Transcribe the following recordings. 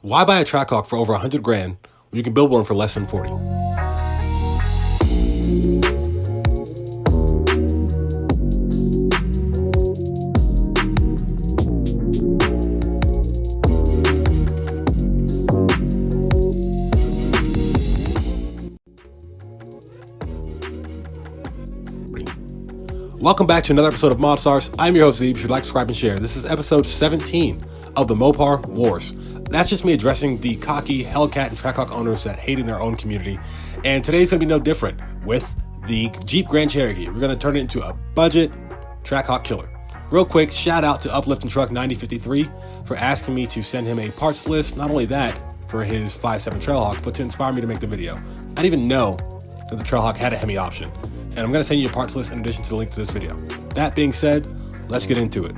Why buy a Trackhawk for over 100 grand when you can build one for less than 40? Welcome back to another episode of ModStars. I'm your host, Zeeb. You should like, subscribe, and share. This is episode 17 of the Mopar Wars. That's just me addressing the cocky Hellcat and Trackhawk owners that hate in their own community. And today's going to be no different with the Jeep Grand Cherokee. We're going to turn it into a budget Trackhawk killer. Real quick, shout out to Uplift and Truck 9053 for asking me to send him a parts list. Not only that, for his 5.7 Trailhawk, but to inspire me to make the video. I didn't even know that the Trailhawk had a Hemi option. And I'm going to send you a parts list in addition to the link to this video. That being said, let's get into it.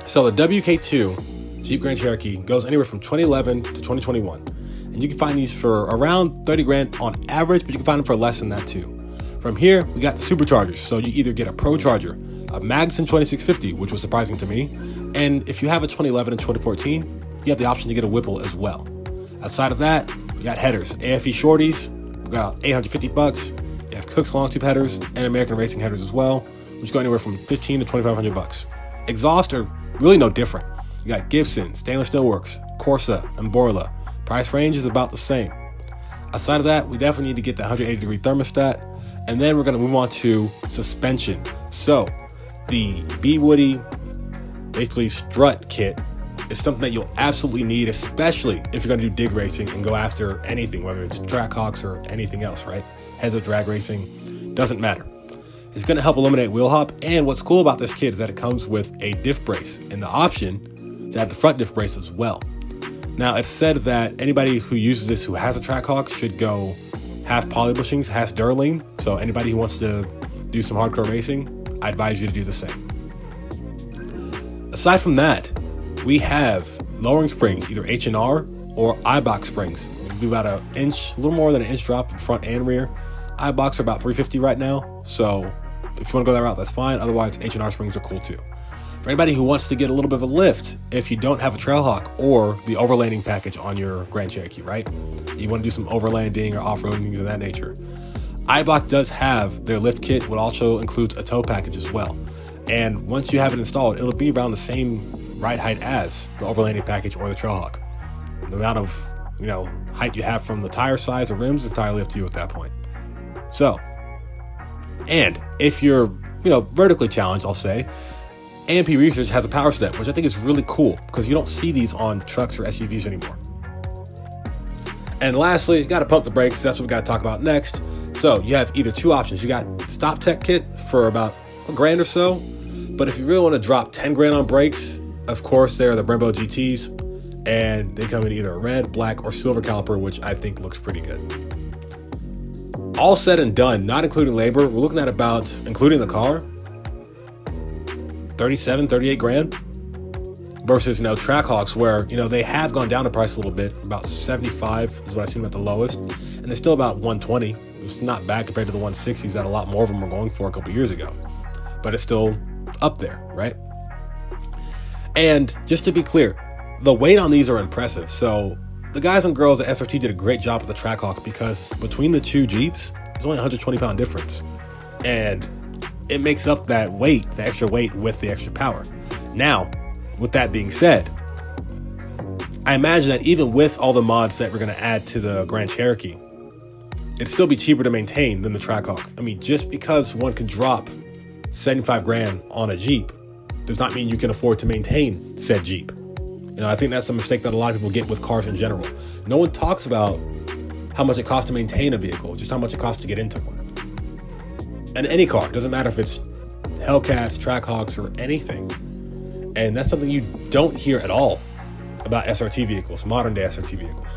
So the WK2 Jeep Grand Cherokee goes anywhere from 2011 to 2021. And you can find these for around 30 grand on average, but you can find them for less than that too. From here, we got the superchargers. So you either get a Procharger, a Magnuson 2650, which was surprising to me. And if you have a 2011 and 2014, you have the option to get a Whipple as well. Outside of that, we got headers, AFE shorties, we got $850. You have Cook's long tube headers and American Racing headers as well, which go anywhere from $1,500 to $2,500. Exhaust are really no different. You got Gibson, Stainless Steel Works, Corsa, and Borla. Price range is about the same. Aside of that, we definitely need to get the 180-degree thermostat, and then we're going to move on to suspension. So the B Woody, basically strut kit, is something that you'll absolutely need, especially if you're going to do dig racing and go after anything, whether it's Trackhawks or anything else, right? Heads up drag racing, doesn't matter. It's going to help eliminate wheel hop, and what's cool about this kit is that it comes with a diff brace and the option to add the front diff brace as well. Now, it's said that anybody who uses this who has a Trackhawk should go half poly bushings, half Duralene. So anybody who wants to do some hardcore racing, I advise you to do the same. Aside from that, we have lowering springs, either H&R or I-box springs. Do about a little more than an inch drop in front and rear. I-box are about $350 right now, so if you want to go that route, that's fine. Otherwise, H&R springs are cool too. For anybody who wants to get a little bit of a lift, if you don't have a Trailhawk or the overlanding package on your Grand Cherokee, right? You want to do some overlanding or off-roading, things of that nature. I-box does have their lift kit, which also includes a tow package as well. And once you have it installed, it'll be around the same ride height as the overlanding package or the Trailhawk. The amount of height you have from the tire size or rims is entirely up to you at that point. So, and if you're, vertically challenged, I'll say, A&P Research has a power step, which I think is really cool because you don't see these on trucks or SUVs anymore. And lastly, you got to pump the brakes. That's what we got to talk about next. So you have either two options. You got Stop Tech kit for about $1,000 or so, but if you really want to drop 10 grand on brakes, of course, there are the Brembo GTs. And they come in either a red, black, or silver caliper, which I think looks pretty good. All said and done, not including labor, we're looking at about, including the car, 38 grand. Versus, Trackhawks, where, they have gone down in price a little bit. About 75 is what I've seen at the lowest. And they're still about 120. It's not bad compared to the 160s that a lot more of them were going for a couple years ago. But it's still up there, right? And just to be clear, the weight on these are impressive. So the guys and girls at SRT did a great job with the Trackhawk because between the two Jeeps, there's only a 120-pound difference. And it makes up that weight, the extra weight with the extra power. Now, with that being said, I imagine that even with all the mods that we're going to add to the Grand Cherokee, it'd still be cheaper to maintain than the Trackhawk. I mean, just because one can drop 75 grand on a Jeep does not mean you can afford to maintain said Jeep. I think that's a mistake that a lot of people get with cars in general. No one talks about how much it costs to maintain a vehicle, just how much it costs to get into one. And any car, doesn't matter if it's Hellcats, Trackhawks, or anything. And that's something you don't hear at all about SRT vehicles, modern day SRT vehicles.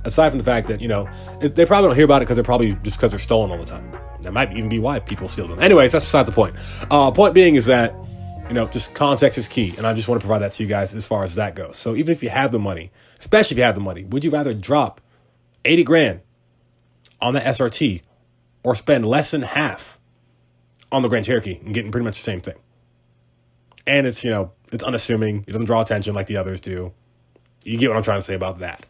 Aside from the fact that, they probably don't hear about it because they're stolen all the time. That might even be why people steal them. Anyways, that's beside the point. Point being is that just context is key. And I just want to provide that to you guys as far as that goes. So even if you have the money, especially if you have the money, would you rather drop 80 grand on the SRT or spend less than half on the Grand Cherokee and getting pretty much the same thing? And it's, it's unassuming. It doesn't draw attention like the others do. You get what I'm trying to say about that.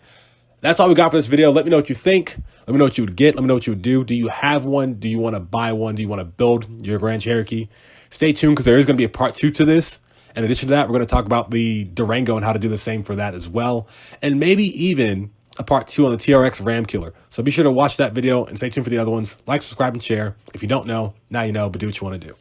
That's all we got for this video. Let me know what you think. Let me know what you would get. Let me know what you would do. Do you have one? Do you want to buy one? Do you want to build your Grand Cherokee? Stay tuned because there is going to be a part 2 to this. In addition to that, we're going to talk about the Durango and how to do the same for that as well. And maybe even a part 2 on the TRX Ram Killer. So be sure to watch that video and stay tuned for the other ones. Like, subscribe, and share. If you don't know, now you know, but do what you want to do.